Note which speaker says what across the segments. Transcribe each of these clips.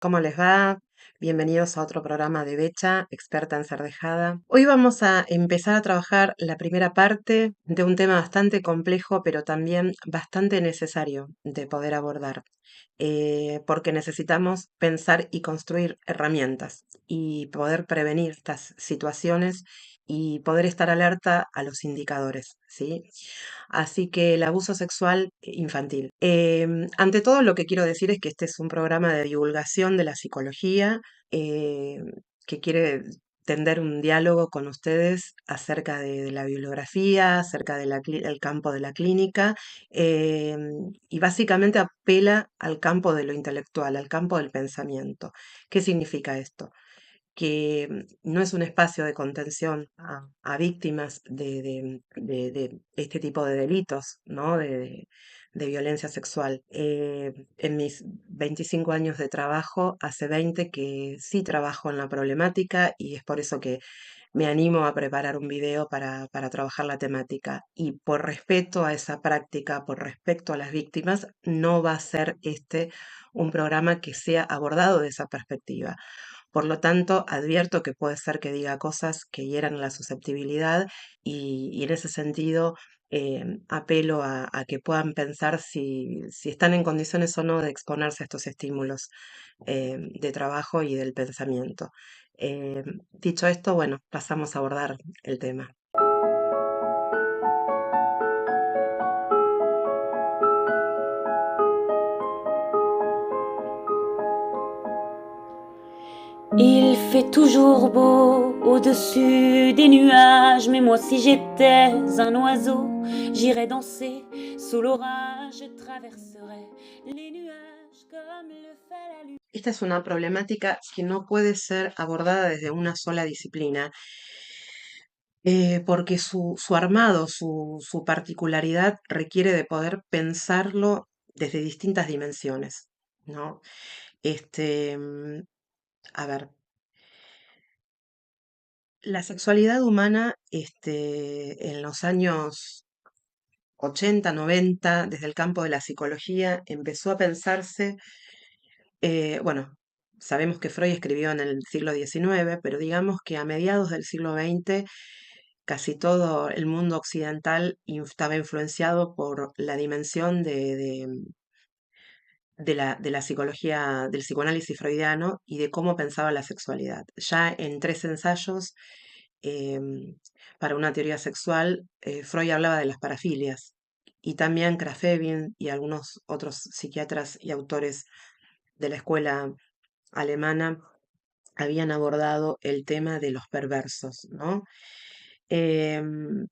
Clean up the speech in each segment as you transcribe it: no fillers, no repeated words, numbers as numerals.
Speaker 1: ¿Cómo les va? Bienvenidos a otro programa de Becha, experta en ser dejada. Hoy vamos a empezar a trabajar la primera parte de un tema bastante complejo, pero también bastante necesario de poder abordar, porque necesitamos pensar y construir herramientas y poder prevenir estas situaciones y poder estar alerta a los indicadores, ¿sí? Así que el abuso sexual infantil. Ante todo, lo que quiero decir es que este es un programa de divulgación de la psicología eh, que quiere tender un diálogo con ustedes acerca de la bibliografía, acerca del campo de la clínica, eh, y básicamente apela al campo de lo intelectual, al campo del pensamiento. ¿Qué significa esto? Que no es un espacio de contención a víctimas de este tipo de delitos, ¿no? De violencia sexual. En mis 25 años de trabajo, hace 20 que sí trabajo en la problemática y es por eso que me animo a preparar un video para trabajar la temática. Y por respeto a esa práctica, por respeto a las víctimas, no va a ser este un programa que sea abordado de esa perspectiva. Por lo tanto, advierto que puede ser que diga cosas que hieran la susceptibilidad y en ese sentido apelo a que puedan pensar si están en condiciones o no de exponerse a estos estímulos de trabajo y del pensamiento. Dicho esto, bueno, pasamos a abordar el tema.
Speaker 2: Il fait toujours beau au-dessus des nuages, mais moi si j'étais un oiseau, j'irais danser sous l'orage, je traverserais les nuages comme le fait la lune.
Speaker 1: Esta es una problemática que no puede ser abordada desde una sola disciplina, porque su armado, su particularidad requiere de poder pensarlo desde distintas dimensiones, ¿no? Este, mm, a ver, la sexualidad humana, en los años 80, 90, desde el campo de la psicología, empezó a pensarse, bueno, sabemos que Freud escribió en el siglo XIX, pero digamos que a mediados del siglo XX casi todo el mundo occidental estaba influenciado por la dimensión de la psicología, del psicoanálisis freudiano y de cómo pensaba la sexualidad. Ya en tres ensayos em, para una teoría sexual, Freud hablaba de las parafilias y también Krafft-Ebing y algunos otros psiquiatras y autores de la escuela alemana habían abordado el tema de los perversos, ¿no? Em,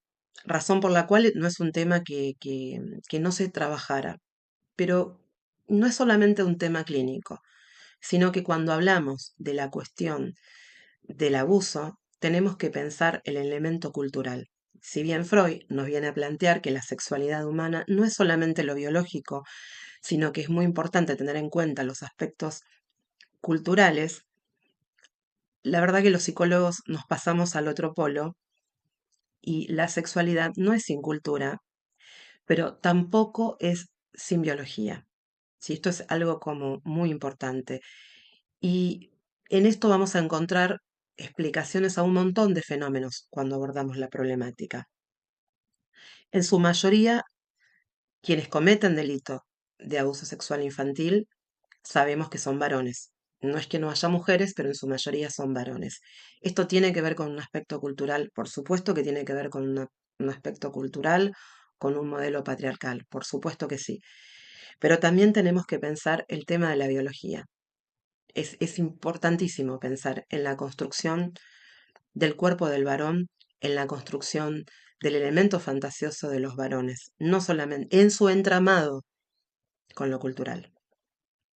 Speaker 1: Razón por la cual no es un tema que no se trabajara, pero no es solamente un tema clínico, sino que cuando hablamos de la cuestión del abuso, tenemos que pensar el elemento cultural. Si bien Freud nos viene a plantear que la sexualidad humana no es solamente lo biológico, sino que es muy importante tener en cuenta los aspectos culturales, la verdad que los psicólogos nos pasamos al otro polo y la sexualidad no es sin cultura, pero tampoco es sin biología. Sí, esto es algo como muy importante. Y en esto vamos a encontrar explicaciones a un montón de fenómenos cuando abordamos la problemática. En su mayoría, quienes cometen delito de abuso sexual infantil sabemos que son varones. No es que no haya mujeres, pero en su mayoría son varones. Esto tiene que ver con un aspecto cultural, por supuesto que tiene que ver con un aspecto cultural, con un modelo patriarcal, por supuesto que sí. Pero también tenemos que pensar el tema de la biología. Es importantísimo pensar en la construcción del cuerpo del varón, en la construcción del elemento fantasioso de los varones, no solamente en su entramado con lo cultural.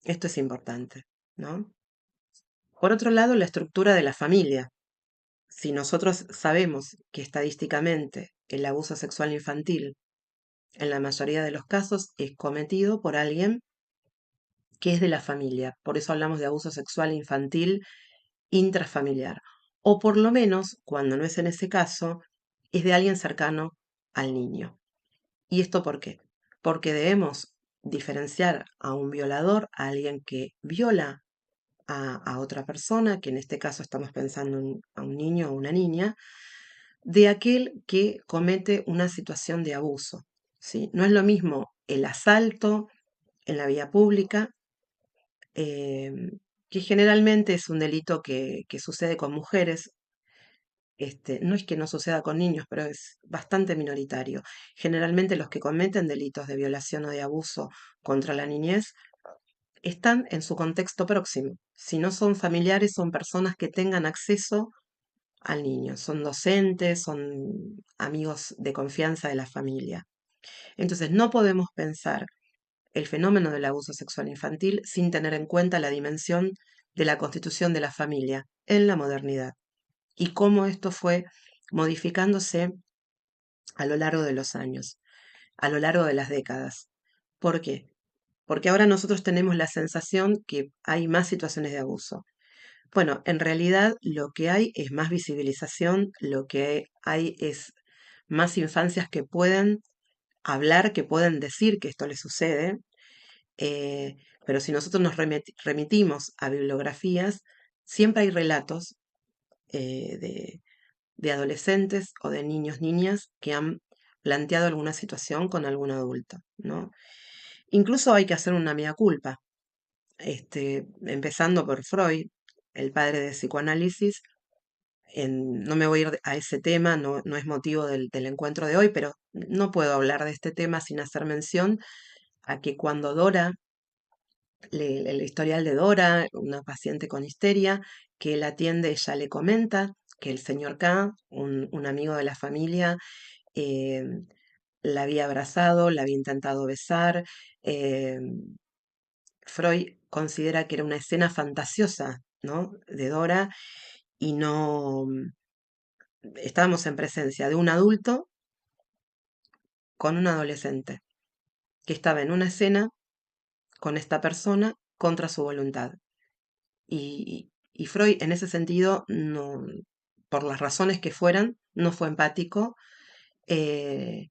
Speaker 1: Esto es importante, ¿no? Por otro lado, la estructura de la familia. Si nosotros sabemos que estadísticamente el abuso sexual infantil en la mayoría de los casos es cometido por alguien que es de la familia, por eso hablamos de abuso sexual infantil intrafamiliar, o por lo menos, cuando no es en ese caso, es de alguien cercano al niño. ¿Y esto por qué? Porque debemos diferenciar a un violador, a alguien que viola a otra persona, que en este caso estamos pensando a un niño o una niña, de aquel que comete una situación de abuso, ¿sí? No es lo mismo el asalto en la vía pública, que generalmente es un delito que sucede con mujeres. No es que no suceda con niños, pero es bastante minoritario. Generalmente los que cometen delitos de violación o de abuso contra la niñez están en su contexto próximo. Si no son familiares, son personas que tengan acceso al niño, son docentes, son amigos de confianza de la familia. Entonces, no podemos pensar el fenómeno del abuso sexual infantil sin tener en cuenta la dimensión de la constitución de la familia en la modernidad y cómo esto fue modificándose a lo largo de los años, a lo largo de las décadas. ¿Por qué? Porque ahora nosotros tenemos la sensación que hay más situaciones de abuso. Bueno, en realidad lo que hay es más visibilización, lo que hay es más infancias que pueden hablar, que pueden decir que esto les sucede, eh, pero si nosotros nos remitimos a bibliografías, siempre hay relatos de adolescentes o de niños, niñas que han planteado alguna situación con algún adulto, ¿no? Incluso hay que hacer una mea culpa, empezando por Freud, el padre de psicoanálisis. No me voy a ir a ese tema, no, no es motivo del encuentro de hoy, pero no puedo hablar de este tema sin hacer mención a que cuando Dora, el historial de Dora, una paciente con histeria, que él atiende, ella le comenta que el señor K, un amigo de la familia, eh, la había abrazado, la había intentado besar. eh, Freud considera que era una escena fantasiosa, ¿no? De Dora y no estábamos en presencia de un adulto con un adolescente que estaba en una escena con esta persona contra su voluntad. Y Freud en ese sentido, no, por las razones que fueran, no fue empático eh,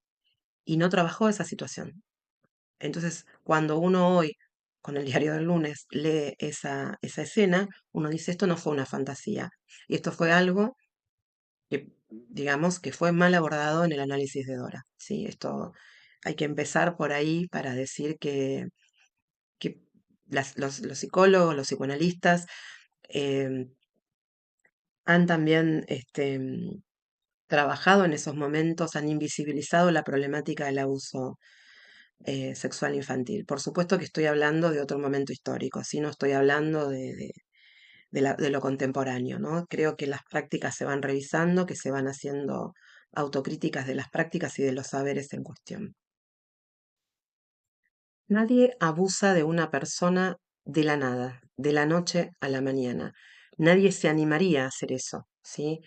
Speaker 1: y no trabajó esa situación. Entonces, cuando uno hoy, con el diario del lunes, lee esa escena, uno dice, esto no fue una fantasía. Y esto fue algo que, digamos, que fue mal abordado en el análisis de Dora. ¿Sí? Esto hay que empezar por ahí para decir que los psicólogos, los psicoanalistas, eh, han también trabajado en esos momentos, han invisibilizado la problemática del abuso sexual infantil. Por supuesto que estoy hablando de otro momento histórico, si no estoy hablando de lo contemporáneo, ¿no? Creo que las prácticas se van revisando, que se van haciendo autocríticas de las prácticas y de los saberes en cuestión. Nadie abusa de una persona de la nada, de la noche a la mañana. Nadie se animaría a hacer eso, ¿sí?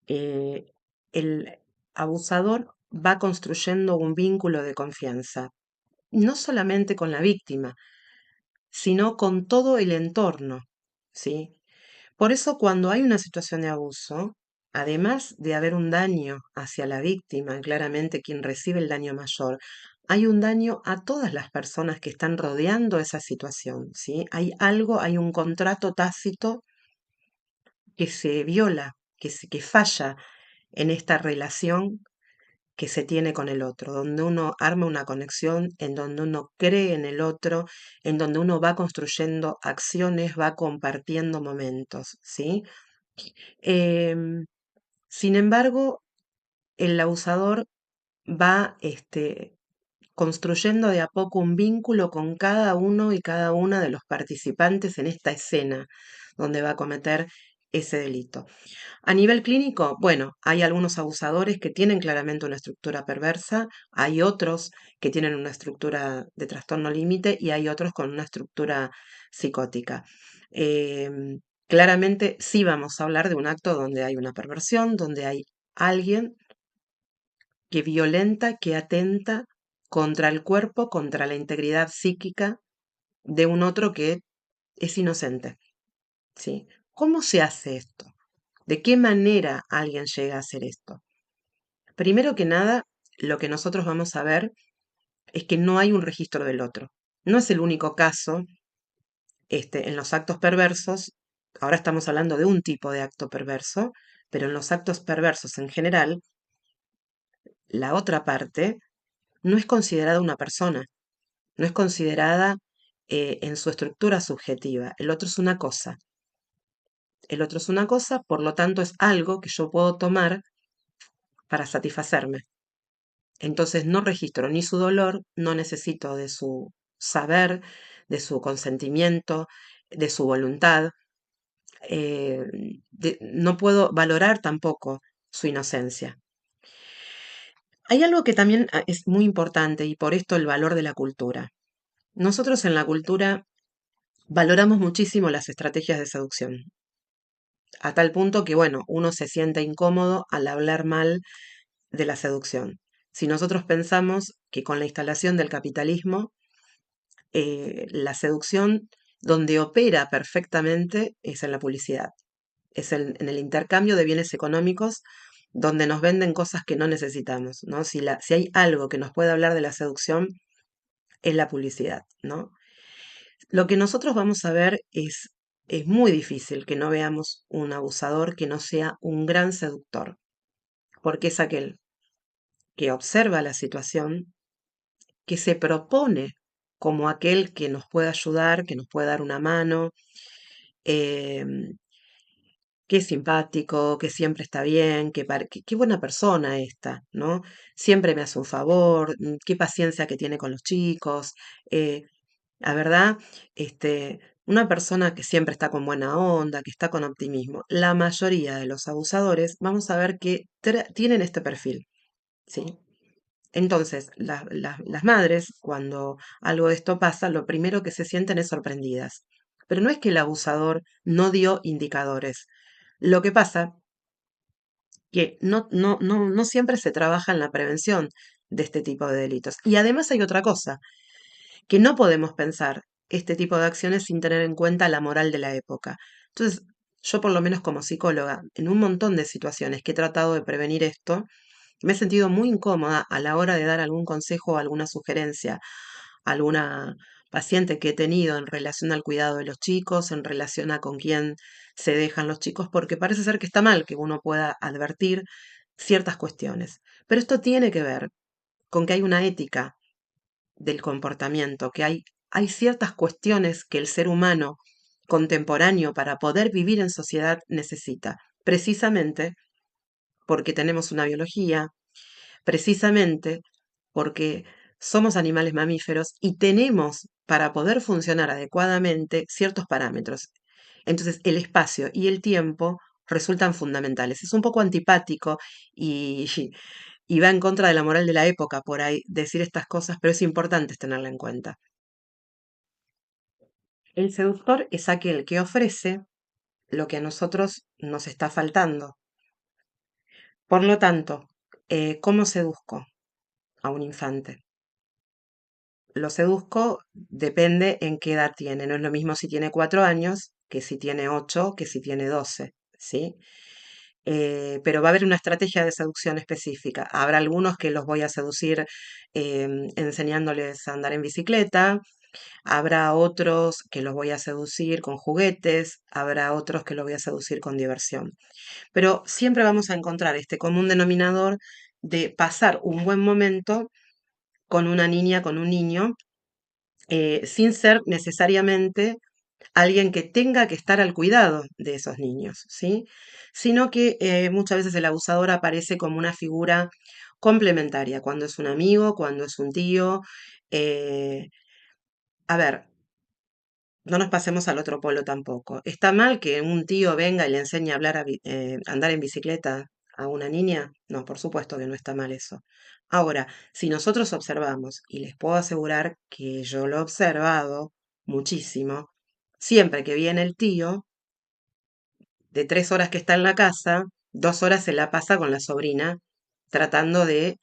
Speaker 1: Eh, el abusador va construyendo un vínculo de confianza, no solamente con la víctima, sino con todo el entorno, ¿sí? Por eso cuando hay una situación de abuso, además de haber un daño hacia la víctima, claramente quien recibe el daño mayor, hay un daño a todas las personas que están rodeando esa situación, ¿sí? Hay algo, hay un contrato tácito que se viola, que falla en esta relación que se tiene con el otro, donde uno arma una conexión, en donde uno cree en el otro, en donde uno va construyendo acciones, va compartiendo momentos, ¿sí? Em, Sin embargo, el abusador va construyendo de a poco un vínculo con cada uno y cada una de los participantes en esta escena donde va a cometer ese delito. A nivel clínico, bueno, hay algunos abusadores que tienen claramente una estructura perversa, hay otros que tienen una estructura de trastorno límite y hay otros con una estructura psicótica. Claramente sí vamos a hablar de un acto donde hay una perversión, donde hay alguien que violenta, que atenta contra el cuerpo, contra la integridad psíquica de un otro que es inocente. ¿Sí? ¿Cómo se hace esto? ¿De qué manera alguien llega a hacer esto? Primero que nada, lo que nosotros vamos a ver es que no hay un registro del otro. No es el único caso En los actos perversos, ahora estamos hablando de un tipo de acto perverso, pero en los actos perversos en general, la otra parte no es considerada una persona, no es considerada en su estructura subjetiva. El otro es una cosa. El otro es una cosa, por lo tanto es algo que yo puedo tomar para satisfacerme. Entonces no registro ni su dolor, no necesito de su saber, de su consentimiento, de su voluntad. eh, no puedo valorar tampoco su inocencia. Hay algo que también es muy importante y por esto el valor de la cultura. Nosotros en la cultura valoramos muchísimo las estrategias de seducción, a tal punto que, bueno, uno se siente incómodo al hablar mal de la seducción. Si nosotros pensamos que con la instalación del capitalismo, la seducción donde opera perfectamente es en la publicidad, es en el intercambio de bienes económicos donde nos venden cosas que no necesitamos, ¿no? Si hay algo que nos puede hablar de la seducción, es la publicidad, ¿no? Lo que nosotros vamos a ver es muy difícil que no veamos un abusador que no sea un gran seductor, porque es aquel que observa la situación, que se propone como aquel que nos puede ayudar, que nos puede dar una mano, em, que es simpático, que siempre está bien, qué buena persona esta, ¿no? Siempre me hace un favor, qué paciencia que tiene con los chicos. eh, la verdad, una persona que siempre está con buena onda, que está con optimismo. La mayoría de los abusadores, vamos a ver que tienen este perfil, ¿sí? Entonces, las madres, cuando algo de esto pasa, lo primero que se sienten es sorprendidas. Pero no es que el abusador no dio indicadores. Lo que pasa que no siempre se trabaja en la prevención de este tipo de delitos. Y además hay otra cosa, que no podemos pensar este tipo de acciones sin tener en cuenta la moral de la época. Entonces, yo por lo menos como psicóloga, en un montón de situaciones que he tratado de prevenir esto, me he sentido muy incómoda a la hora de dar algún consejo o alguna sugerencia a alguna paciente que he tenido en relación al cuidado de los chicos, en relación a con quién se dejan los chicos, porque parece ser que está mal que uno pueda advertir ciertas cuestiones. Pero esto tiene que ver con que hay una ética del comportamiento, que hay ciertas cuestiones que el ser humano contemporáneo para poder vivir en sociedad necesita, precisamente porque tenemos una biología, precisamente porque somos animales mamíferos y tenemos para poder funcionar adecuadamente ciertos parámetros. Entonces, el espacio y el tiempo resultan fundamentales. Es un poco antipático y, y va en contra de la moral de la época por ahí decir estas cosas, pero es importante tenerla en cuenta. El seductor es aquel que ofrece lo que a nosotros nos está faltando. Por lo tanto, ¿cómo seduzco a un infante? Lo seduzco, depende en qué edad tiene. No es lo mismo si tiene 4 años que si tiene 8, que si tiene 12, ¿sí? Pero va a haber una estrategia de seducción específica. Habrá algunos que los voy a seducir enseñándoles a andar en bicicleta, habrá otros que los voy a seducir con juguetes, habrá otros que los voy a seducir con diversión. Pero siempre vamos a encontrar este común denominador de pasar un buen momento con una niña, con un niño, sin ser necesariamente alguien que tenga que estar al cuidado de esos niños, ¿sí? Sino que muchas veces el abusador aparece como una figura complementaria, cuando es un amigo, cuando es un tío. eh, a ver, no nos pasemos al otro polo tampoco. ¿Está mal que un tío venga y le enseñe a andar en bicicleta a una niña? No, por supuesto que no está mal eso. Ahora, si nosotros observamos, y les puedo asegurar que yo lo he observado muchísimo, siempre que viene el tío, de 3 horas que está en la casa, 2 horas se la pasa con la sobrina, tratando de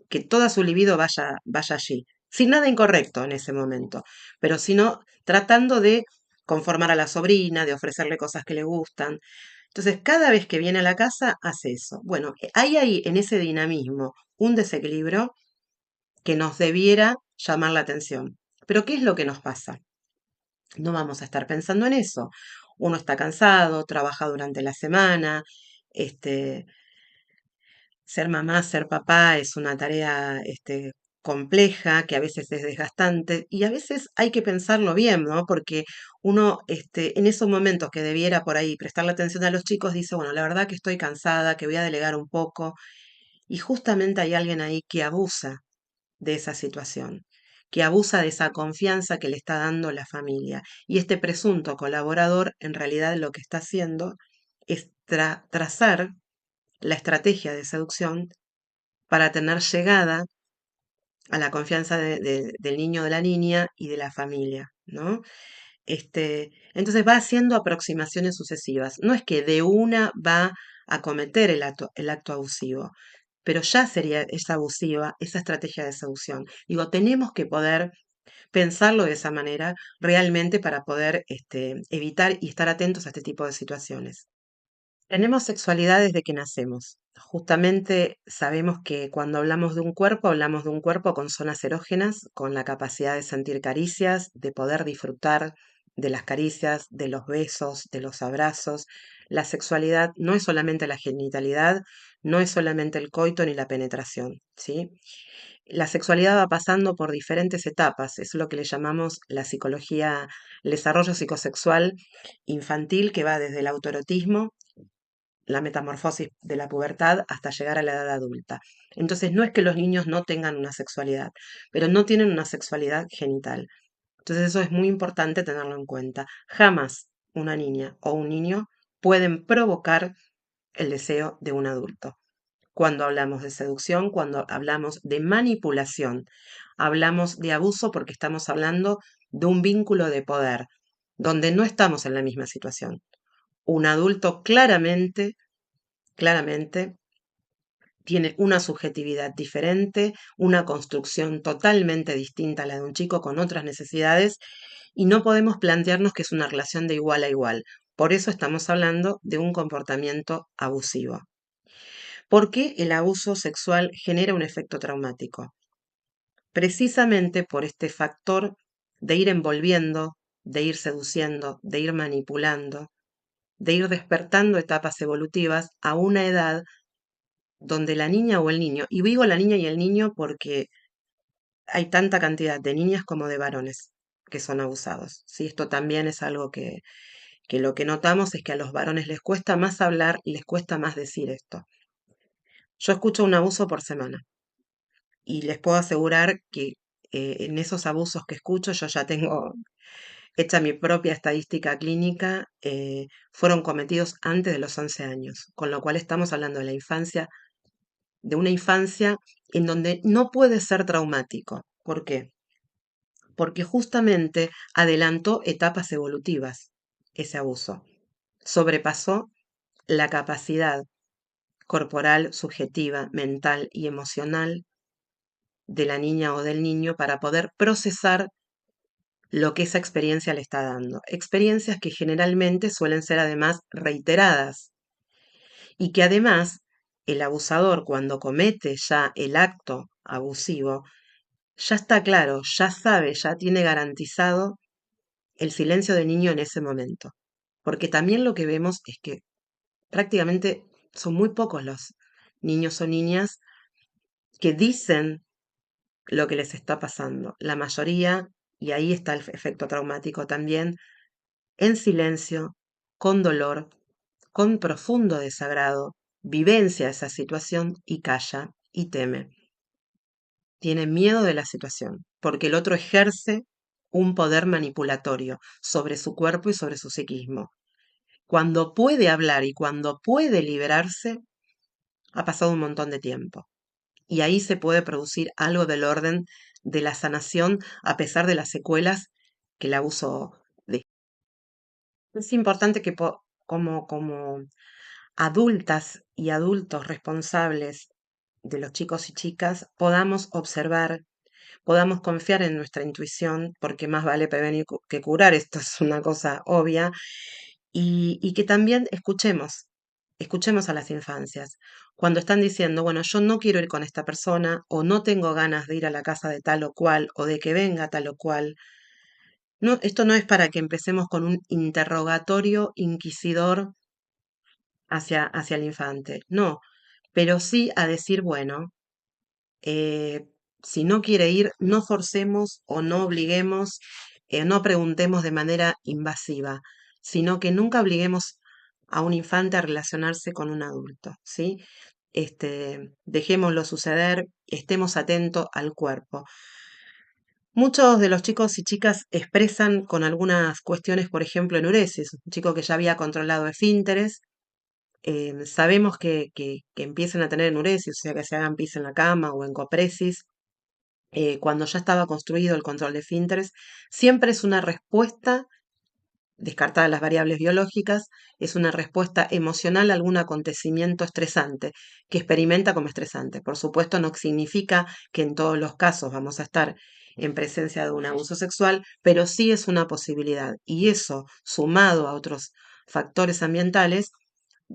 Speaker 1: que toda su libido vaya allí, sin nada incorrecto en ese momento, pero sino tratando de conformar a la sobrina, de ofrecerle cosas que le gustan. Entonces, cada vez que viene a la casa, hace eso. Bueno, hay ahí en ese dinamismo un desequilibrio que nos debiera llamar la atención. Pero ¿qué es lo que nos pasa? No vamos a estar pensando en eso. Uno está cansado, trabaja durante la semana, este, ser mamá, ser papá es una tarea, compleja, que a veces es desgastante y a veces hay que pensarlo bien, ¿no? Porque uno, en esos momentos que debiera por ahí prestarle atención a los chicos, dice, bueno, la verdad que estoy cansada, que voy a delegar un poco. Y justamente hay alguien ahí que abusa de esa situación, que abusa de esa confianza que le está dando la familia. Y este presunto colaborador, en realidad lo que está haciendo es trazar la estrategia de seducción para tener llegada a la confianza del niño o de la niña y de la familia, ¿no? Entonces va haciendo aproximaciones sucesivas. No es que de una va a cometer el acto abusivo, pero ya sería esa abusiva, esa estrategia de seducción. Digo, tenemos que poder pensarlo de esa manera realmente para poder evitar y estar atentos a este tipo de situaciones. Tenemos sexualidad desde que nacemos. Justamente sabemos que cuando hablamos de un cuerpo con zonas erógenas, con la capacidad de sentir caricias, de poder disfrutar de las caricias, de los besos, de los abrazos. La sexualidad no es solamente la genitalidad, no es solamente el coito ni la penetración, ¿sí? La sexualidad va pasando por diferentes etapas, es lo que le llamamos la psicología, el desarrollo psicosexual infantil, que va desde el autoerotismo, la metamorfosis de la pubertad hasta llegar a la edad adulta. Entonces no es que los niños no tengan una sexualidad, pero no tienen una sexualidad genital. Entonces eso es muy importante tenerlo en cuenta. Jamás una niña o un niño pueden provocar el deseo de un adulto. Cuando hablamos de seducción, cuando hablamos de manipulación, hablamos de abuso porque estamos hablando de un vínculo de poder, donde no estamos en la misma situación. Un adulto claramente tiene una subjetividad diferente, una construcción totalmente distinta a la de un chico con otras necesidades y no podemos plantearnos que es una relación de igual a igual. Por eso estamos hablando de un comportamiento abusivo. ¿Por qué el abuso sexual genera un efecto traumático? Precisamente por este factor de ir envolviendo, de ir seduciendo, de ir manipulando, de ir despertando etapas evolutivas a una edad donde la niña o el niño, y digo la niña y el niño porque hay tanta cantidad de niñas como de varones que son abusados. ¿Sí? Esto también es algo que lo que notamos es que a los varones les cuesta más hablar, les cuesta más decir esto. Yo escucho un abuso por semana y les puedo asegurar que en esos abusos que escucho, yo ya tengo hecha mi propia estadística clínica, fueron cometidos antes de los 11 años, con lo cual estamos hablando de una infancia en donde no puede ser traumático. ¿Por qué? Porque justamente adelantó etapas evolutivas ese abuso. Sobrepasó la capacidad corporal, subjetiva, mental y emocional de la niña o del niño para poder procesar lo que esa experiencia le está dando. Experiencias que generalmente suelen ser además reiteradas y que además el abusador cuando comete ya el acto abusivo, ya está claro, ya sabe, ya tiene garantizado el silencio del niño en ese momento. Porque también lo que vemos es que prácticamente son muy pocos los niños o niñas que dicen lo que les está pasando. La mayoría, y ahí está el efecto traumático también, en silencio, con dolor, con profundo desagrado, vivencia esa situación y calla y teme. Tiene miedo de la situación, porque el otro ejerce un poder manipulatorio sobre su cuerpo y sobre su psiquismo. Cuando puede hablar y cuando puede liberarse, ha pasado un montón de tiempo. Y ahí se puede producir algo del orden de la sanación a pesar de las secuelas que el abuso deja. Es importante que como adultas y adultos responsables de los chicos y chicas podamos observar, podamos confiar en nuestra intuición, porque más vale prevenir que curar, esto es una cosa obvia, y que también escuchemos a las infancias. Cuando están diciendo, bueno, yo no quiero ir con esta persona, o no tengo ganas de ir a la casa de tal o cual, o de que venga tal o cual, No, esto no es para que empecemos con un interrogatorio inquisidor hacia el infante, no, pero sí a decir, bueno, eh, si no quiere ir, no forcemos o no obliguemos, no preguntemos de manera invasiva, sino que nunca obliguemos a un infante a relacionarse con un adulto, ¿sí? Dejémoslo suceder, estemos atentos al cuerpo. Muchos de los chicos y chicas expresan con algunas cuestiones, por ejemplo, enuresis, un chico que ya había controlado esfínteres, sabemos que empiecen a tener enuresis, o sea, que se hagan pis en la cama o en copresis, cuando ya estaba construido el control de esfínteres, siempre es una respuesta, descartadas las variables biológicas, es una respuesta emocional a algún acontecimiento estresante, que experimenta como estresante. Por supuesto, no significa que en todos los casos vamos a estar en presencia de un abuso sexual, pero sí es una posibilidad. Y eso, sumado a otros factores ambientales,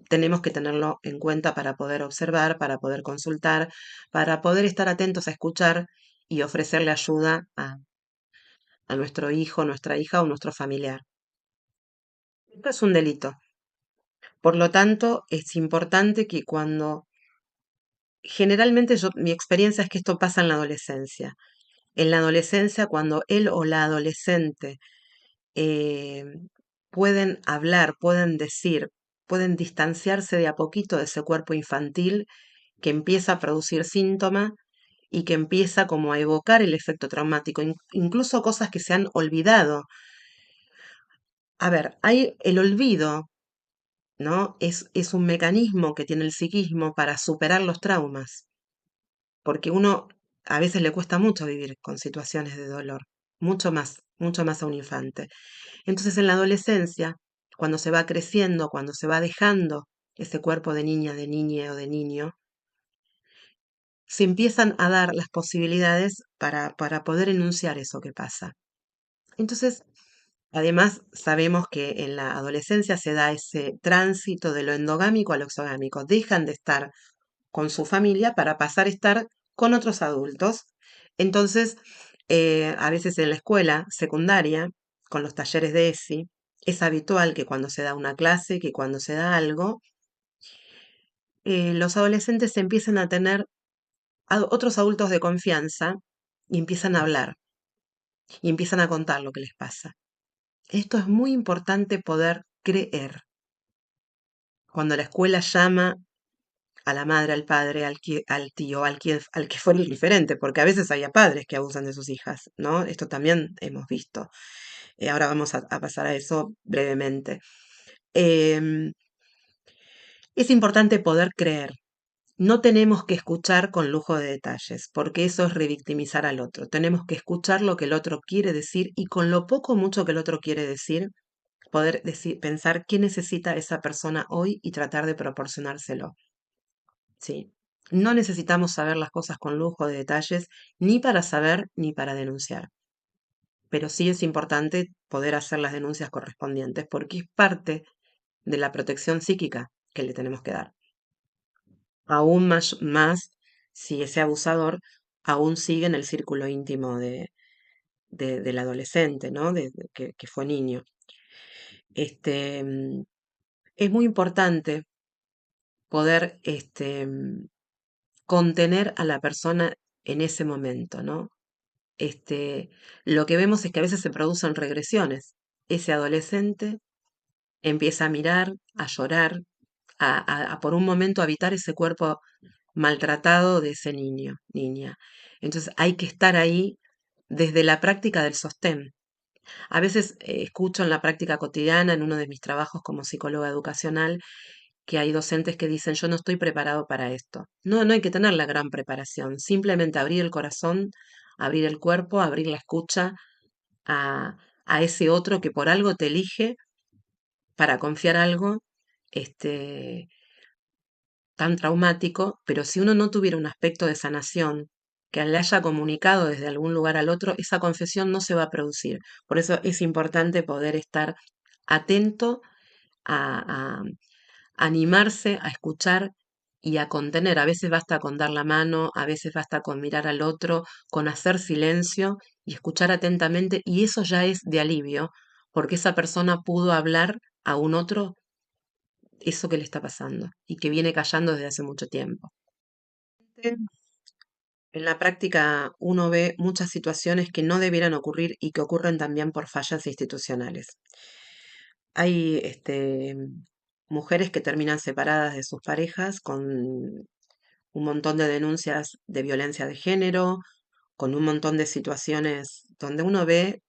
Speaker 1: tenemos que tenerlo en cuenta para poder observar, para poder consultar, para poder estar atentos a escuchar y ofrecerle ayuda a nuestro hijo, nuestra hija o nuestro familiar. Esto es un delito. Por lo tanto, es importante que cuando, generalmente mi experiencia es que esto pasa en la adolescencia. En la adolescencia, cuando él o la adolescente eh, pueden hablar, pueden decir, pueden distanciarse de a poquito de ese cuerpo infantil que empieza a producir síntomas y que empieza como a evocar el efecto traumático, incluso cosas que se han olvidado. A ver, hay el olvido, ¿no? Es un mecanismo que tiene el psiquismo para superar los traumas, porque uno a veces le cuesta mucho vivir con situaciones de dolor, mucho más a un infante. Entonces en la adolescencia, cuando se va creciendo, cuando se va dejando ese cuerpo de niña, de niña o de niño, se empiezan a dar las posibilidades para poder enunciar eso que pasa. Entonces, además, sabemos que en la adolescencia se da ese tránsito de lo endogámico a lo exogámico. Dejan de estar con su familia para pasar a estar con otros adultos. Entonces, a veces en la escuela secundaria, con los talleres de ESI, es habitual que cuando se da una clase, que cuando se da algo, los adolescentes empiecen a tener otros adultos de confianza y empiezan a hablar y empiezan a contar lo que les pasa. Esto es muy importante poder creer. Cuando la escuela llama a la madre, al padre, al tío, al que fuera el diferente, porque a veces hay padres que abusan de sus hijas, ¿no? Esto también hemos visto. Ahora vamos a pasar a eso brevemente. Em, es importante poder creer. No tenemos que escuchar con lujo de detalles, porque eso es revictimizar al otro. Tenemos que escuchar lo que el otro quiere decir y con lo poco o mucho que el otro quiere decir, poder decir, pensar qué necesita esa persona hoy y tratar de proporcionárselo. ¿Sí? No necesitamos saber las cosas con lujo de detalles, ni para saber ni para denunciar. Pero sí es importante poder hacer las denuncias correspondientes, porque es parte de la protección psíquica que le tenemos que dar. Aún más si ese abusador aún sigue en el círculo íntimo del adolescente, ¿no? Que fue niño. Es muy importante poder contener a la persona en ese momento, ¿no? Lo que vemos es que a veces se producen regresiones. Ese adolescente empieza a mirar, a llorar, a por un momento habitar ese cuerpo maltratado de ese niño, niña. Entonces hay que estar ahí desde la práctica del sostén. A veces escucho en la práctica cotidiana, en uno de mis trabajos como psicóloga educacional, que hay docentes que dicen, yo no estoy preparado para esto. No, no hay que tener la gran preparación, simplemente abrir el corazón, abrir el cuerpo, abrir la escucha a ese otro que por algo te elige para confiar algo este, tan traumático, pero si uno no tuviera un aspecto de sanación que le haya comunicado desde algún lugar al otro, esa confesión no se va a producir. Por eso es importante poder estar atento a animarse a escuchar y a contener. A veces basta con dar la mano, a veces basta con mirar al otro, con hacer silencio y escuchar atentamente, y eso ya es de alivio, porque esa persona pudo hablar a un otro eso que le está pasando y que viene callando desde hace mucho tiempo. En la práctica uno ve muchas situaciones que no debieran ocurrir y que ocurren también por fallas institucionales. Hay mujeres que terminan separadas de sus parejas con un montón de denuncias de violencia de género, con un montón de situaciones donde uno ve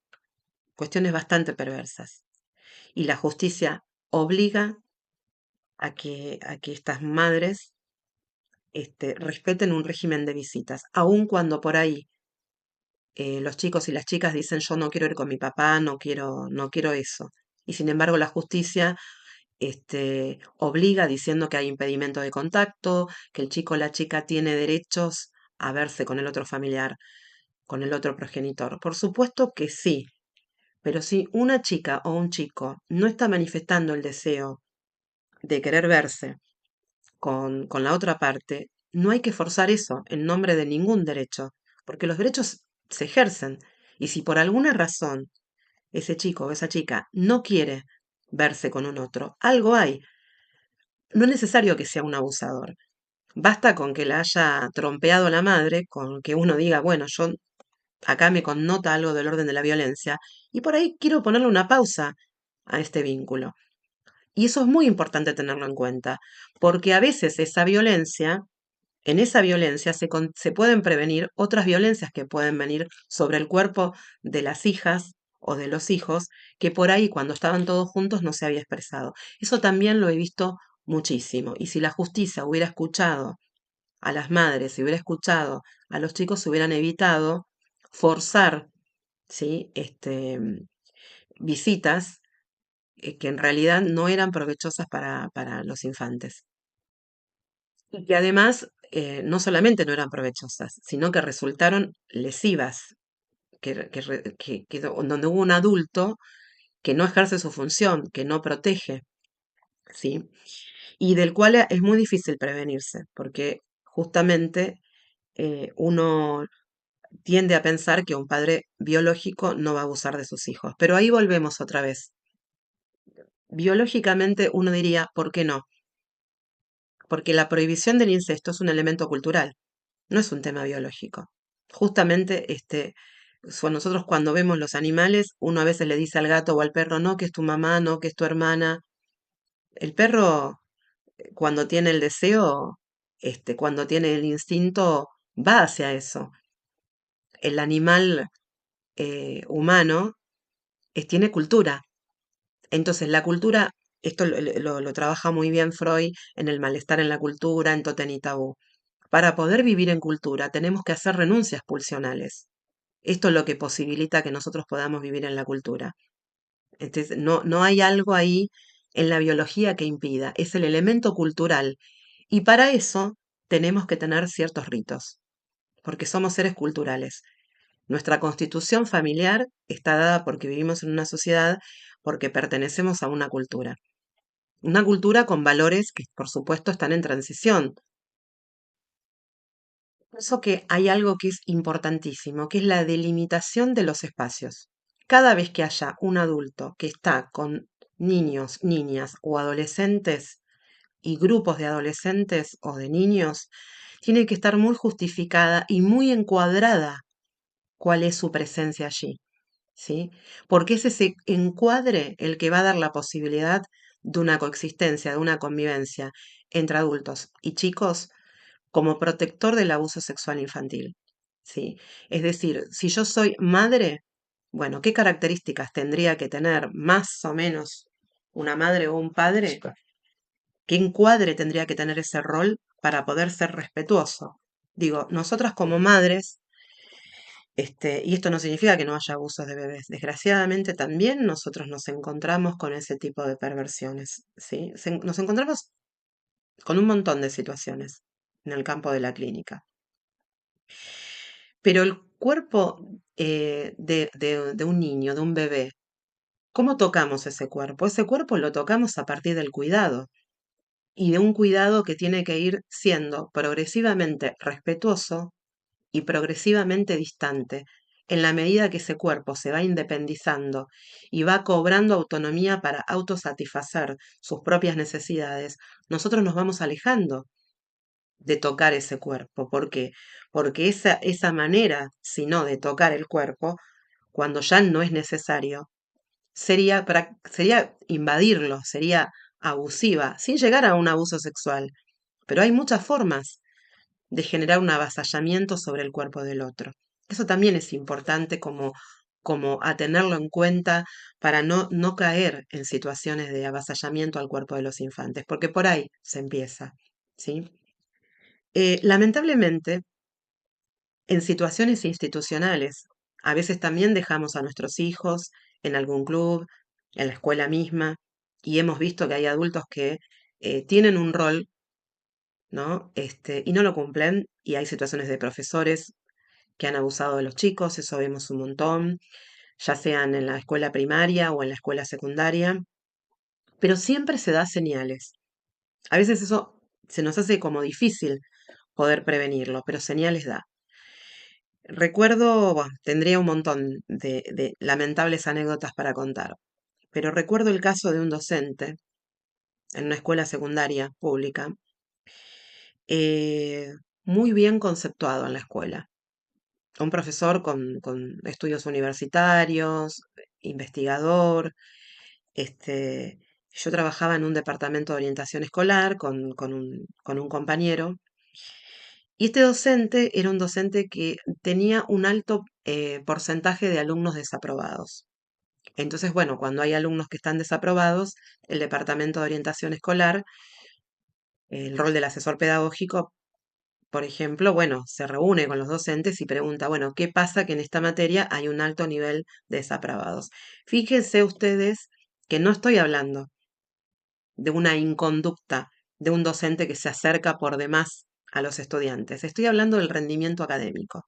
Speaker 1: cuestiones bastante perversas. Y la justicia obliga a que estas madres respeten un régimen de visitas, aun cuando por ahí los chicos y las chicas dicen yo no quiero ir con mi papá, no quiero eso. Y sin embargo la justicia obliga diciendo que hay impedimento de contacto, que el chico o la chica tiene derechos a verse con el otro familiar, con el otro progenitor. Por supuesto que sí, pero si una chica o un chico no está manifestando el deseo de querer verse con la otra parte, no hay que forzar eso en nombre de ningún derecho, porque los derechos se ejercen. Y si por alguna razón ese chico o esa chica no quiere verse con un otro, algo hay. No es necesario que sea un abusador. Basta con que la haya trompeado la madre, con que uno diga, bueno, yo acá me connota algo del orden de la violencia, y por ahí quiero ponerle una pausa a este vínculo. Y eso es muy importante tenerlo en cuenta, porque a veces en esa violencia se pueden prevenir otras violencias que pueden venir sobre el cuerpo de las hijas o de los hijos, que por ahí cuando estaban todos juntos no se había expresado. Eso también lo he visto muchísimo. Y si la justicia hubiera escuchado a las madres, si hubiera escuchado a los chicos, se hubieran evitado forzar, ¿sí? Visitas que en realidad no eran provechosas para los infantes. Y que además no solamente no eran provechosas, sino que resultaron lesivas, donde hubo un adulto que no ejerce su función, que no protege, ¿sí? Y del cual es muy difícil prevenirse, porque justamente uno tiende a pensar que un padre biológico no va a abusar de sus hijos. Pero ahí volvemos otra vez. Biológicamente uno diría, ¿por qué no? Porque la prohibición del incesto es un elemento cultural, no es un tema biológico. Justamente, nosotros cuando vemos los animales, uno a veces le dice al gato o al perro, no, que es tu mamá, no, que es tu hermana. El perro, cuando tiene el deseo, cuando tiene el instinto, va hacia eso. El animal humano tiene cultura. Entonces, la cultura, esto lo trabaja muy bien Freud en el malestar en la cultura, en Totem y Tabú. Para poder vivir en cultura tenemos que hacer renuncias pulsionales. Esto es lo que posibilita que nosotros podamos vivir en la cultura. Entonces, no hay algo ahí en la biología que impida, es el elemento cultural. Y para eso tenemos que tener ciertos ritos, porque somos seres culturales. Nuestra constitución familiar está dada porque vivimos en una sociedad, porque pertenecemos a una cultura. Una cultura con valores que, por supuesto, están en transición. Pienso que hay algo que es importantísimo, que es la delimitación de los espacios. Cada vez que haya un adulto que está con niños, niñas o adolescentes y grupos de adolescentes o de niños, tiene que estar muy justificada y muy encuadrada cuál es su presencia allí, ¿sí? Porque es ese encuadre el que va a dar la posibilidad de una coexistencia, de una convivencia entre adultos y chicos como protector del abuso sexual infantil, ¿sí? Es decir, si yo soy madre, bueno, ¿qué características tendría que tener más o menos una madre o un padre? ¿Qué encuadre tendría que tener ese rol para poder ser respetuoso? Digo, nosotras como madres, y esto no significa que no haya abusos de bebés. Desgraciadamente también nosotros nos encontramos con ese tipo de perversiones, ¿sí? Nos encontramos con un montón de situaciones en el campo de la clínica. Pero el cuerpo de un niño, de un bebé, ¿cómo tocamos ese cuerpo? Ese cuerpo lo tocamos a partir del cuidado. y de un cuidado que tiene que ir siendo progresivamente respetuoso y progresivamente distante. En la medida que ese cuerpo se va independizando y va cobrando autonomía para autosatisfacer sus propias necesidades, nosotros nos vamos alejando de tocar ese cuerpo. ¿Por qué? Porque esa manera, si no de tocar el cuerpo, cuando ya no es necesario, sería invadirlo, sería abusiva, sin llegar a un abuso sexual. Pero hay muchas formas de generar un avasallamiento sobre el cuerpo del otro. Eso también es importante como a tenerlo en cuenta para no caer en situaciones de avasallamiento al cuerpo de los infantes, porque por ahí se empieza, ¿sí? Lamentablemente, en situaciones institucionales, a veces también dejamos a nuestros hijos en algún club, en la escuela misma, y hemos visto que hay adultos que tienen un rol, ¿no? Y no lo cumplen, y hay situaciones de profesores que han abusado de los chicos, eso vemos un montón, ya sean en la escuela primaria o en la escuela secundaria, pero siempre se da señales. A veces eso se nos hace como difícil poder prevenirlo, pero señales da. Recuerdo, bueno, tendría un montón de lamentables anécdotas para contar, pero recuerdo el caso de un docente en una escuela secundaria pública, eh, muy bien conceptuado en la escuela. Un profesor con estudios universitarios, investigador. Este, yo trabajaba en un departamento de orientación escolar con un compañero, y este docente era un docente que tenía un alto porcentaje de alumnos desaprobados. Entonces, bueno, cuando hay alumnos que están desaprobados, el departamento de orientación escolar, el rol del asesor pedagógico, por ejemplo, bueno, se reúne con los docentes y pregunta, bueno, ¿qué pasa que en esta materia hay un alto nivel de desaprobados? Fíjense ustedes que no estoy hablando de una inconducta de un docente que se acerca por demás a los estudiantes. Estoy hablando del rendimiento académico,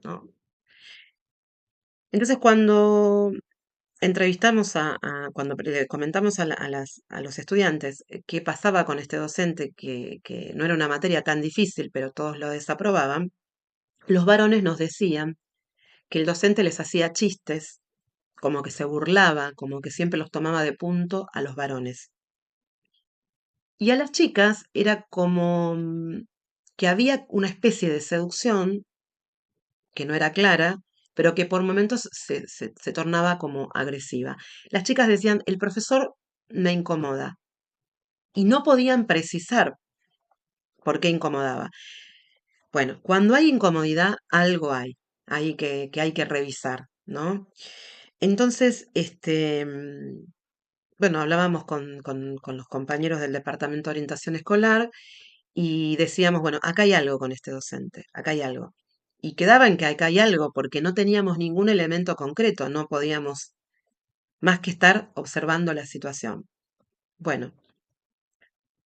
Speaker 1: ¿no? Entonces, cuando entrevistamos cuando le comentamos a los estudiantes qué pasaba con este docente, que no era una materia tan difícil, pero todos lo desaprobaban, los varones nos decían que el docente les hacía chistes, como que se burlaba, como que siempre los tomaba de punto a los varones. Y a las chicas era como que había una especie de seducción que no era clara, pero que por momentos se tornaba como agresiva. Las chicas decían, el profesor me incomoda, y no podían precisar por qué incomodaba. Bueno, cuando hay incomodidad, algo hay que hay que revisar, ¿no? Entonces, bueno, hablábamos con los compañeros del Departamento de Orientación Escolar y decíamos, bueno, acá hay algo con este docente, acá hay algo. Y quedaba en que acá hay algo porque no teníamos ningún elemento concreto, no podíamos más que estar observando la situación. Bueno,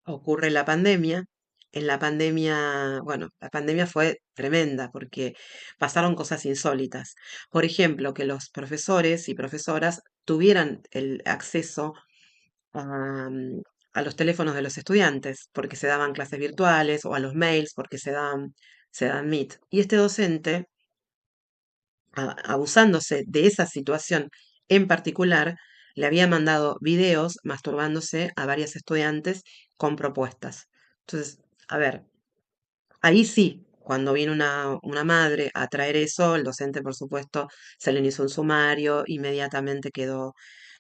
Speaker 1: ocurre la pandemia. En la pandemia, bueno, la pandemia fue tremenda porque pasaron cosas insólitas. Por ejemplo, que los profesores y profesoras tuvieran el acceso a, a los teléfonos de los estudiantes, porque se daban clases virtuales, o a los mails, porque se dan Meet. Y este docente, abusándose de esa situación en particular, le había mandado videos masturbándose a varias estudiantes con propuestas. Entonces, a ver, ahí sí, cuando viene una madre a traer eso, el docente, por supuesto, se le inició un sumario, inmediatamente quedó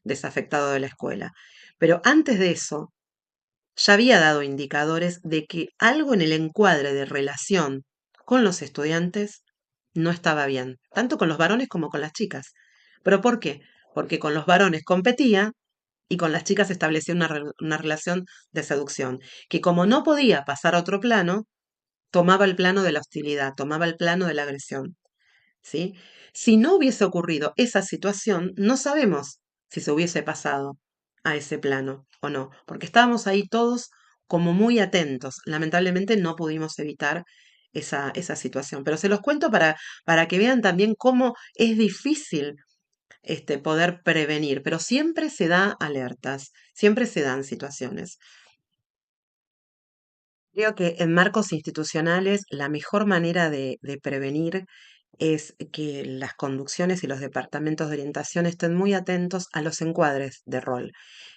Speaker 1: desafectado de la escuela. Pero antes de eso, ya había dado indicadores de que algo en el encuadre de relación con los estudiantes no estaba bien, tanto con los varones como con las chicas. ¿Pero por qué? Porque con los varones competía y con las chicas establecía una relación de seducción, que como no podía pasar a otro plano, tomaba el plano de la hostilidad, tomaba el plano de la agresión. ¿Sí? Si no hubiese ocurrido esa situación, no sabemos si se hubiese pasado a ese plano o no, porque estábamos ahí todos como muy atentos. Lamentablemente no pudimos evitar esa situación, pero se los cuento para que vean también cómo es difícil poder prevenir, pero siempre se da alertas, siempre se dan situaciones. Creo que en marcos institucionales la mejor manera de prevenir es que las conducciones y los departamentos de orientación estén muy atentos a los encuadres de rol.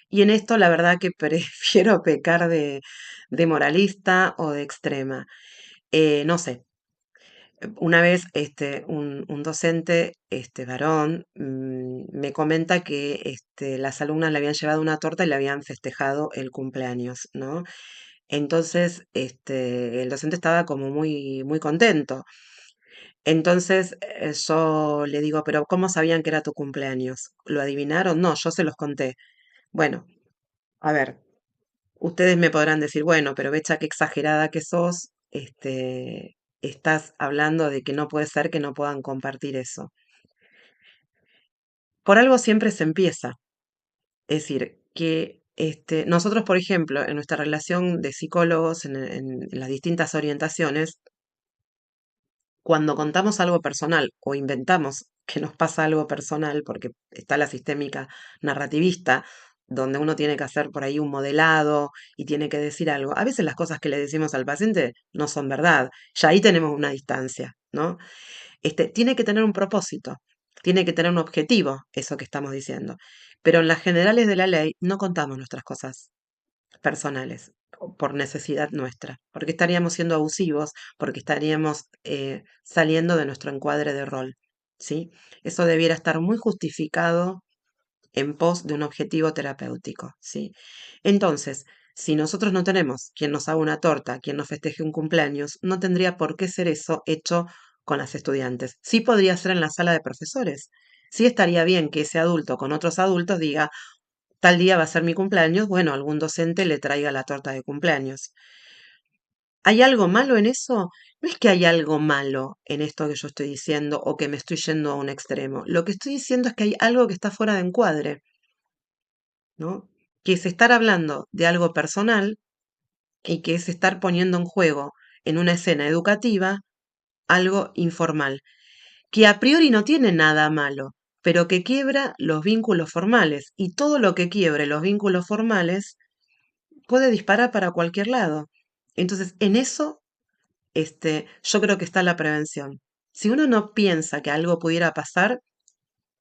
Speaker 1: Y en esto la verdad que prefiero pecar de moralista o de extrema. No sé, una vez un docente varón me comenta que las alumnas le habían llevado una torta y le habían festejado el cumpleaños, ¿no? Entonces, el docente estaba como muy, muy contento. Entonces, yo le digo, pero ¿cómo sabían que era tu cumpleaños? ¿Lo adivinaron? No, yo se los conté. Bueno, a ver, ustedes me podrán decir, bueno, pero Becha, qué exagerada que sos, estás hablando de que no puede ser que no puedan compartir eso. Por algo siempre se empieza. Es decir, que nosotros, por ejemplo, en nuestra relación de psicólogos, en las distintas orientaciones, cuando contamos algo personal o inventamos que nos pasa algo personal, porque está la sistémica narrativista, donde uno tiene que hacer por ahí un modelado y tiene que decir algo, a veces las cosas que le decimos al paciente no son verdad, ya ahí tenemos una distancia, ¿no? Tiene que tener un propósito, tiene que tener un objetivo, eso que estamos diciendo. Pero en las generales de la ley no contamos nuestras cosas personales o por necesidad nuestra, porque estaríamos siendo abusivos, porque estaríamos saliendo de nuestro encuadre de rol, ¿sí? Eso debiera estar muy justificado en pos de un objetivo terapéutico, ¿sí? Entonces, si nosotros no tenemos quien nos haga una torta, quien nos festeje un cumpleaños, no tendría por qué ser eso hecho con las estudiantes. Sí podría ser en la sala de profesores. Sí estaría bien que ese adulto con otros adultos diga, tal día va a ser mi cumpleaños, bueno, algún docente le traiga la torta de cumpleaños. ¿Hay algo malo en eso? No es que hay algo malo en esto que yo estoy diciendo o que me estoy yendo a un extremo. Lo que estoy diciendo es que hay algo que está fuera de encuadre, ¿no? Que es estar hablando de algo personal y que es estar poniendo en juego en una escena educativa algo informal, que a priori no tiene nada malo, pero que quiebra los vínculos formales y todo lo que quiebre los vínculos formales puede disparar para cualquier lado. Entonces, en eso, yo creo que está la prevención. Si uno no piensa que algo pudiera pasar,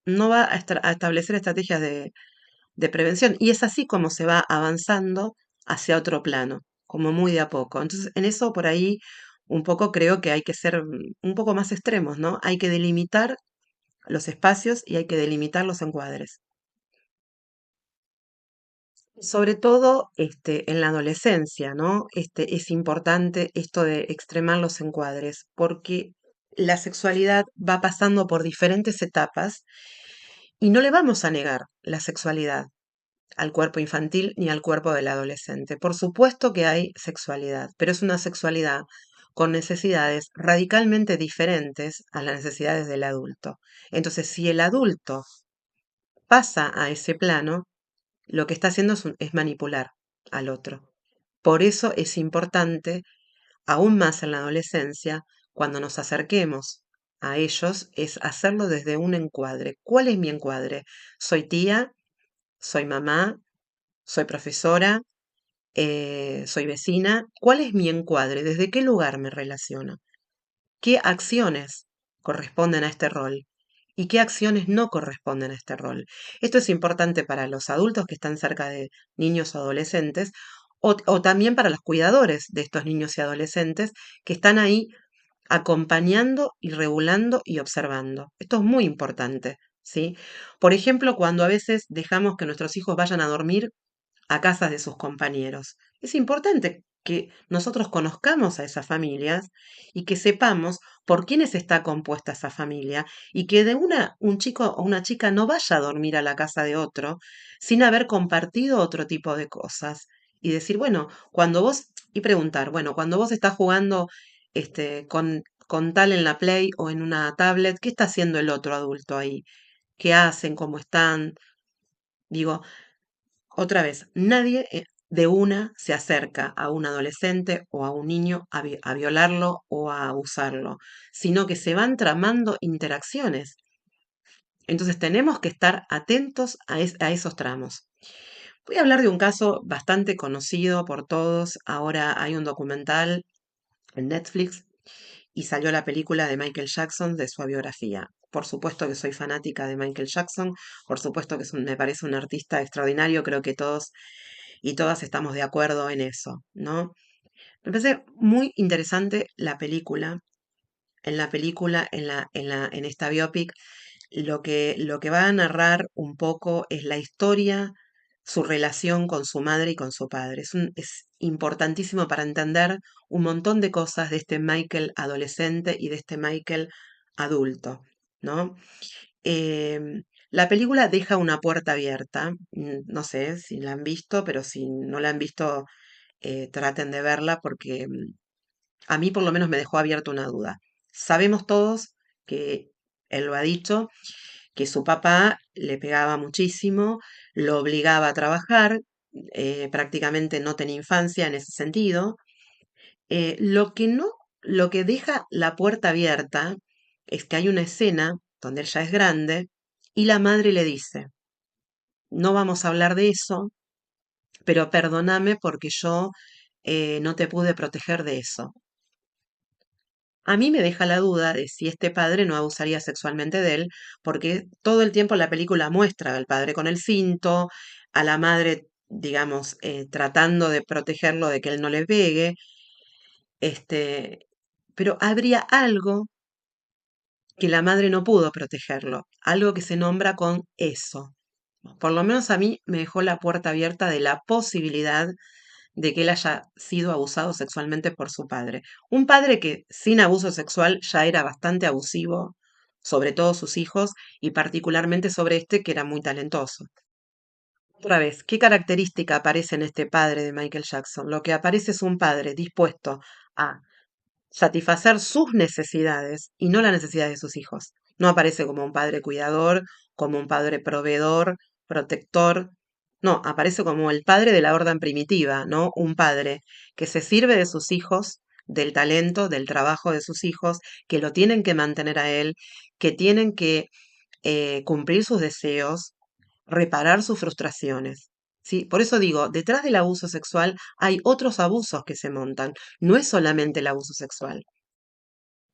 Speaker 1: no va a establecer estrategias de prevención. Y es así como se va avanzando hacia otro plano, como muy de a poco. Entonces, en eso por ahí un poco creo que hay que ser un poco más extremos, ¿no? Hay que delimitar los espacios y hay que delimitar los encuadres. Sobre todo en la adolescencia, ¿no? Es importante esto de extremar los encuadres, porque la sexualidad va pasando por diferentes etapas y no le vamos a negar la sexualidad al cuerpo infantil ni al cuerpo del adolescente. Por supuesto que hay sexualidad, pero es una sexualidad con necesidades radicalmente diferentes a las necesidades del adulto. Entonces, si el adulto pasa a ese plano, lo que está haciendo es manipular al otro. Por eso es importante, aún más en la adolescencia, cuando nos acerquemos a ellos, es hacerlo desde un encuadre. ¿Cuál es mi encuadre? Soy tía, soy mamá, soy profesora, soy vecina. ¿Cuál es mi encuadre? ¿Desde qué lugar me relaciono? ¿Qué acciones corresponden a este rol? ¿Y qué acciones no corresponden a este rol? Esto es importante para los adultos que están cerca de niños o adolescentes o también para los cuidadores de estos niños y adolescentes que están ahí acompañando y regulando y observando. Esto es muy importante, ¿sí? Por ejemplo, cuando a veces dejamos que nuestros hijos vayan a dormir a casas de sus compañeros. Es importante que nosotros conozcamos a esas familias y que sepamos por quiénes está compuesta esa familia y que de un chico o una chica no vaya a dormir a la casa de otro sin haber compartido otro tipo de cosas y decir, bueno, cuando vos, y preguntar, bueno, cuando vos estás jugando con tal en la Play o en una tablet, ¿qué está haciendo el otro adulto ahí? ¿Qué hacen? ¿Cómo están? Digo, otra vez, nadie de una se acerca a un adolescente o a un niño a violarlo o a abusarlo, sino que se van tramando interacciones. Entonces tenemos que estar atentos a esos tramos. Voy a hablar de un caso bastante conocido por todos. Ahora hay un documental en Netflix y salió la película de Michael Jackson de su biografía. Por supuesto que soy fanática de Michael Jackson, por supuesto que me parece un artista extraordinario, creo que todos y todas estamos de acuerdo en eso, ¿no? Me parece muy interesante la película. En la película, en esta biopic, lo que va a narrar un poco es la historia, su relación con su madre y con su padre. Es importantísimo para entender un montón de cosas de este Michael adolescente y de este Michael adulto, ¿no? La película deja una puerta abierta. No sé si la han visto, pero si no la han visto, traten de verla porque a mí por lo menos me dejó abierta una duda. Sabemos todos que él lo ha dicho, que su papá le pegaba muchísimo, lo obligaba a trabajar, prácticamente no tenía infancia en ese sentido. Lo que no, lo que deja la puerta abierta es que hay una escena donde él ya es grande y la madre le dice, no vamos a hablar de eso, pero perdóname porque yo no te pude proteger de eso. A mí me deja la duda de si este padre no abusaría sexualmente de él, porque todo el tiempo la película muestra al padre con el cinto, a la madre, digamos, tratando de protegerlo de que él no le pegue, este, pero habría algo que la madre no pudo protegerlo, algo que se nombra con eso. Por lo menos a mí me dejó la puerta abierta de la posibilidad de que él haya sido abusado sexualmente por su padre. Un padre que sin abuso sexual ya era bastante abusivo sobre todos sus hijos y particularmente sobre este que era muy talentoso. Otra vez, ¿qué característica aparece en este padre de Michael Jackson? Lo que aparece es un padre dispuesto a satisfacer sus necesidades y no las necesidades de sus hijos. No aparece como un padre cuidador, como un padre proveedor, protector. No, aparece como el padre de la orden primitiva, ¿no? Un padre que se sirve de sus hijos, del talento, del trabajo de sus hijos, que lo tienen que mantener a él, que tienen que cumplir sus deseos, reparar sus frustraciones. ¿Sí? Por eso digo, detrás del abuso sexual hay otros abusos que se montan. No es solamente el abuso sexual.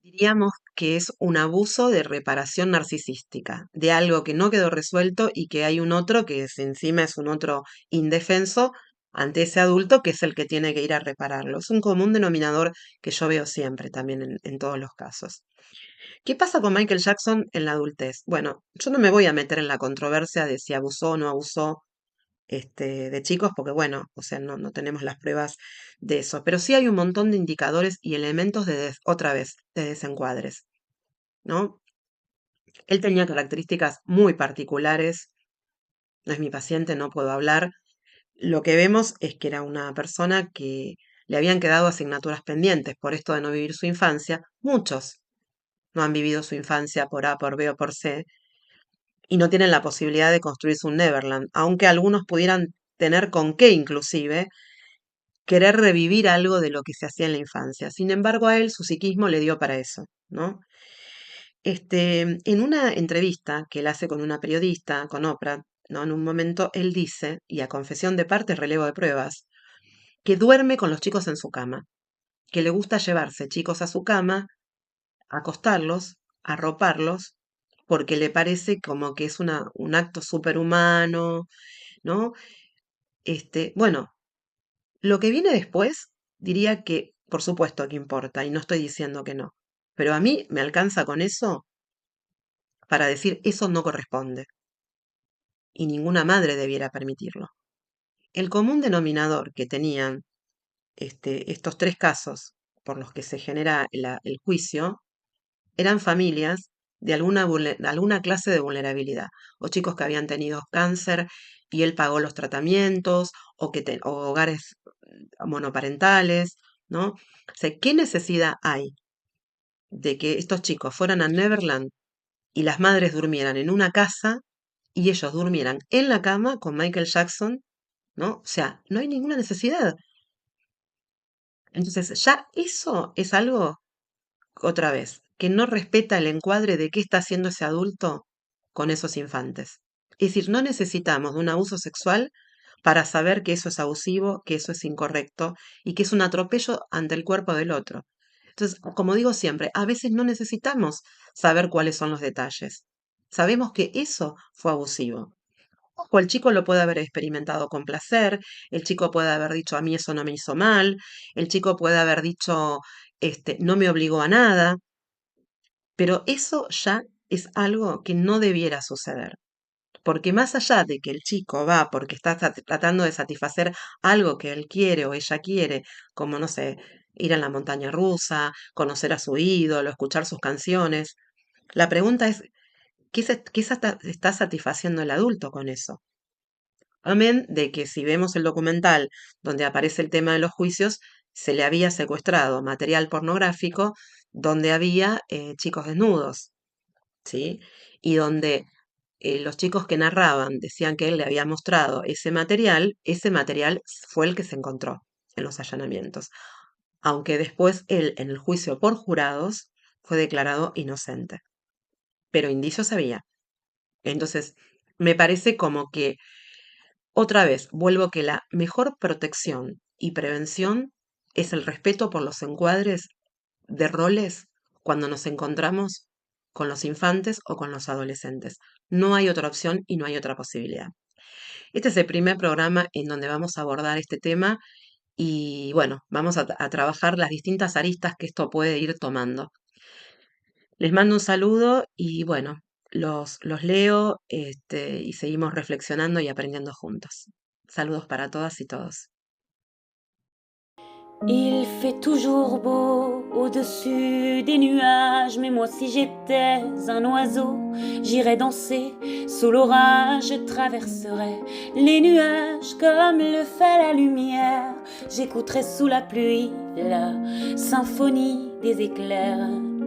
Speaker 1: Diríamos que es un abuso de reparación narcisística, de algo que no quedó resuelto y que hay un otro que encima es un otro indefenso ante ese adulto que es el que tiene que ir a repararlo. Es un común denominador que yo veo siempre también en todos los casos. ¿Qué pasa con Michael Jackson en la adultez? Bueno, yo no me voy a meter en la controversia de si abusó o no abusó de chicos, porque bueno, o sea, no tenemos las pruebas de eso, pero sí hay un montón de indicadores y elementos otra vez, de desencuadres, ¿no? Él tenía características muy particulares, no es mi paciente, no puedo hablar. Lo que vemos es que era una persona que le habían quedado asignaturas pendientes por esto de no vivir su infancia. Muchos no han vivido su infancia por A, por B o por C y no tienen la posibilidad de construirse un Neverland, aunque algunos pudieran tener con qué inclusive querer revivir algo de lo que se hacía en la infancia. Sin embargo, a él su psiquismo le dio para eso, ¿no? En una entrevista que él hace con una periodista, con Oprah, ¿no? En un momento él dice, y a confesión de parte, relevo de pruebas, que duerme con los chicos en su cama, que le gusta llevarse chicos a su cama, acostarlos, arroparlos, porque le parece como que es un acto superhumano, ¿no? Bueno, lo que viene después, diría que, por supuesto que importa, y no estoy diciendo que no, pero a mí me alcanza con eso para decir eso no corresponde, y ninguna madre debiera permitirlo. El común denominador que tenían estos tres casos por los que se genera el juicio eran familias de alguna clase de vulnerabilidad, o chicos que habían tenido cáncer y él pagó los tratamientos, o hogares monoparentales, ¿no? O sea, ¿qué necesidad hay de que estos chicos fueran a Neverland y las madres durmieran en una casa y ellos durmieran en la cama con Michael Jackson, ¿no? O sea, no hay ninguna necesidad. Entonces, ya eso es algo, otra vez, que no respeta el encuadre de qué está haciendo ese adulto con esos infantes. Es decir, no necesitamos de un abuso sexual para saber que eso es abusivo, que eso es incorrecto y que es un atropello ante el cuerpo del otro. Entonces, como digo siempre, a veces no necesitamos saber cuáles son los detalles. Sabemos que eso fue abusivo. O el chico lo puede haber experimentado con placer, el chico puede haber dicho a mí eso no me hizo mal, el chico puede haber dicho no me obligó a nada, pero eso ya es algo que no debiera suceder. Porque más allá de que el chico va porque está tratando de satisfacer algo que él quiere o ella quiere, como no sé, ir a la montaña rusa, conocer a su ídolo, escuchar sus canciones, la pregunta es, ¿qué está satisfaciendo el adulto con eso? Amén de que si vemos el documental donde aparece el tema de los juicios, se le había secuestrado material pornográfico donde había chicos desnudos, ¿sí? Y donde los chicos que narraban decían que él le había mostrado ese material fue el que se encontró en los allanamientos, aunque después él en el juicio por jurados fue declarado inocente, pero indicios había. Entonces, me parece como que otra vez, vuelvo que la mejor protección y prevención es el respeto por los encuadres de roles cuando nos encontramos con los infantes o con los adolescentes. No hay otra opción y no hay otra posibilidad. Este es el primer programa en donde vamos a abordar este tema y bueno, vamos a trabajar las distintas aristas que esto puede ir tomando. Les mando un saludo y bueno, los leo y seguimos reflexionando y aprendiendo juntos. Saludos para todas y todos.
Speaker 2: Il fait toujours beau au-dessus des nuages, mais moi si j'étais un oiseau, j'irais danser sous l'orage, je traverserais les nuages comme le fait la lumière, j'écouterais sous la pluie la symphonie des éclairs.